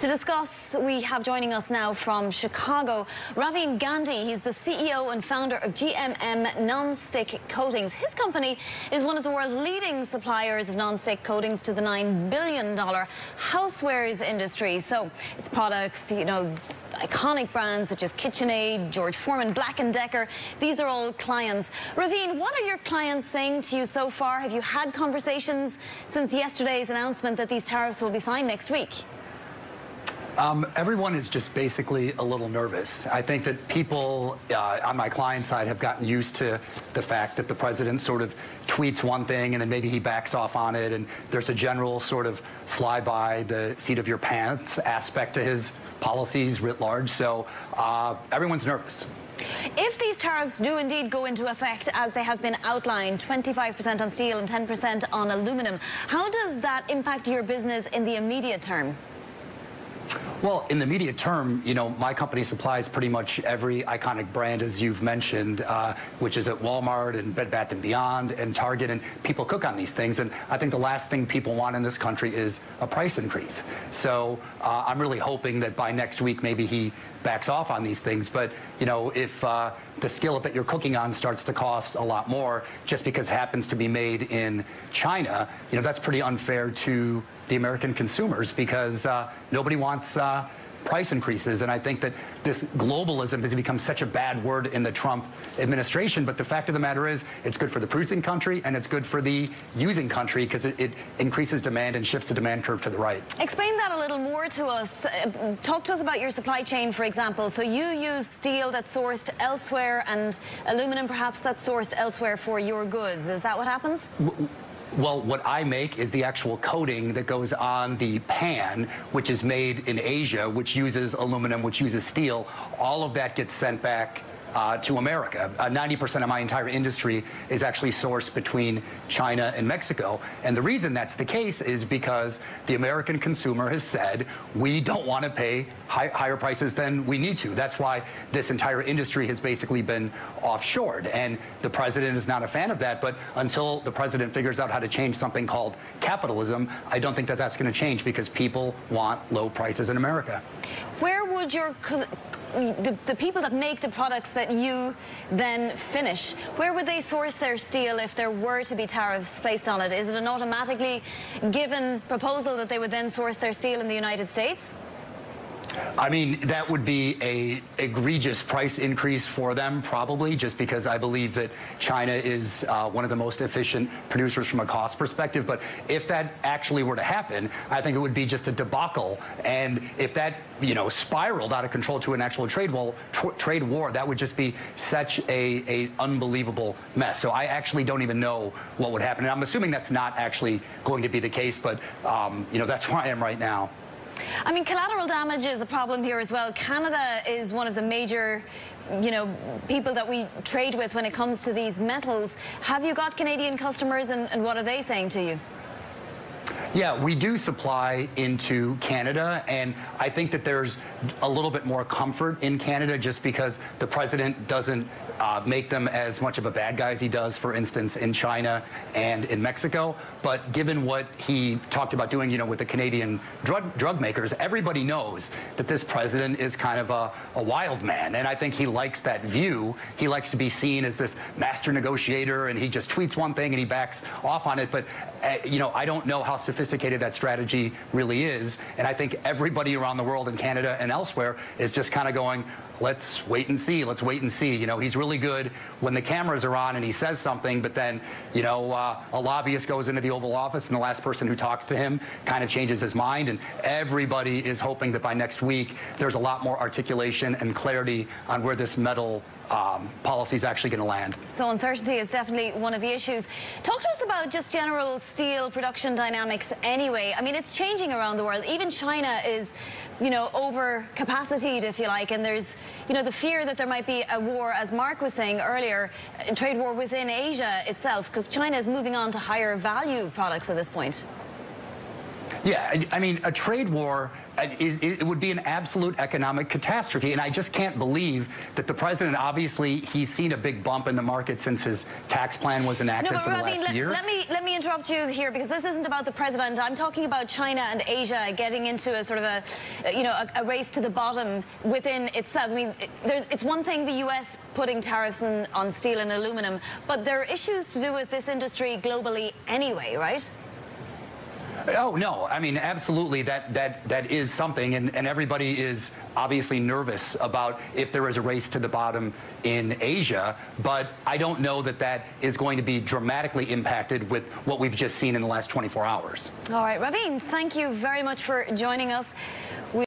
To discuss, we have joining us now from Chicago, Ravin Gandhi. He's the CEO and founder of GMM Non-Stick Coatings. His company is one of the world's leading suppliers of non-stick coatings to the $9 billion housewares industry. So its products, iconic brands such as KitchenAid, George Foreman, Black & Decker, these are all clients. Ravin, what are your clients saying to you so far? Have you had conversations since yesterday's announcement that these tariffs will be signed next week? Everyone is just basically a little nervous. I think that people on my client side have gotten used to the fact that the president sort of tweets one thing and then maybe he backs off on it, and there's a general sort of fly by the seat of your pants aspect to his policies writ large. So everyone's nervous. If these tariffs do indeed go into effect as they have been outlined, 25% on steel and 10% on aluminum, how does that impact your business in the immediate term? Well, in the immediate term, my company supplies pretty much every iconic brand, as you've mentioned, which is at Walmart and Bed Bath & Beyond and Target, and people cook on these things. And I think the last thing people want in this country is a price increase. So I'm really hoping that by next week, maybe he backs off on these things. But, if the skillet that you're cooking on starts to cost a lot more just because it happens to be made in China, that's pretty unfair to the American consumers, because nobody wants price increases. And I think that this globalism has become such a bad word in the Trump administration. But the fact of the matter is, it's good for the producing country and it's good for the using country, because it increases demand and shifts the demand curve to the right. Explain that a little more to us. Talk to us about your supply chain, for example. So you use steel that's sourced elsewhere and aluminum perhaps that's sourced elsewhere for your goods. Is that what happens? Well, what I make is the actual coating that goes on the pan, which is made in Asia, which uses aluminum, which uses steel. All of that gets sent back to America. 90% of my entire industry is actually sourced between China and Mexico. And the reason that's the case is because the American consumer has said, we don't want to pay higher prices than we need to. That's why this entire industry has basically been offshored. And the president is not a fan of that. But until the president figures out how to change something called capitalism, I don't think that that's going to change, because people want low prices in America. Where would the people that make the products that you then finish, where would they source their steel if there were to be tariffs placed on it? Is it an automatically given proposal that they would then source their steel in the United States? I mean, that would be an egregious price increase for them, probably, just because I believe that China is one of the most efficient producers from a cost perspective. But if that actually were to happen, I think it would be just a debacle. And if that, spiraled out of control to an actual trade war, that would just be such a unbelievable mess. So I actually don't even know what would happen. And I'm assuming that's not actually going to be the case, but, that's where I am right now. I mean, collateral damage is a problem here as well. Canada is one of the major, people that we trade with when it comes to these metals. Have you got Canadian customers, and what are they saying to you? Yeah, we do supply into Canada, and I think that there's a little bit more comfort in Canada just because the president doesn't make them as much of a bad guy as he does, for instance, in China and in Mexico. But given what he talked about doing, with the Canadian drug makers, everybody knows that this president is kind of a wild man, and I think he likes that view. He likes to be seen as this master negotiator, and he just tweets one thing and he backs off on it. But, I don't know how sophisticated that strategy really is, and I think everybody around the world in Canada and elsewhere is just kind of going, let's wait and see. Let's wait and see. He's really good when the cameras are on and he says something, but then, a lobbyist goes into the Oval Office and the last person who talks to him kind of changes his mind. And everybody is hoping that by next week, there's a lot more articulation and clarity on where this metal policy is actually going to land. So uncertainty is definitely one of the issues. Talk to us about just general steel production dynamics anyway. I mean, it's changing around the world. Even China is, over capacitated, if you like, and there's, the fear that there might be a war, as Mark was saying earlier, a trade war within Asia itself, because China is moving on to higher value products at this point. Yeah, I mean, a trade war, it would be an absolute economic catastrophe. And I just can't believe that the president, obviously, he's seen a big bump in the market since his tax plan was enacted for the last year. Let me interrupt you here, because this isn't about the president. I'm talking about China and Asia getting into a sort of a race to the bottom within itself. I mean, it's one thing the U.S. putting tariffs on steel and aluminum, but there are issues to do with this industry globally anyway, right? Oh, no. I mean, absolutely, that is something, and everybody is obviously nervous about if there is a race to the bottom in Asia, but I don't know that that is going to be dramatically impacted with what we've just seen in the last 24 hours. All right, Ravin, thank you very much for joining us.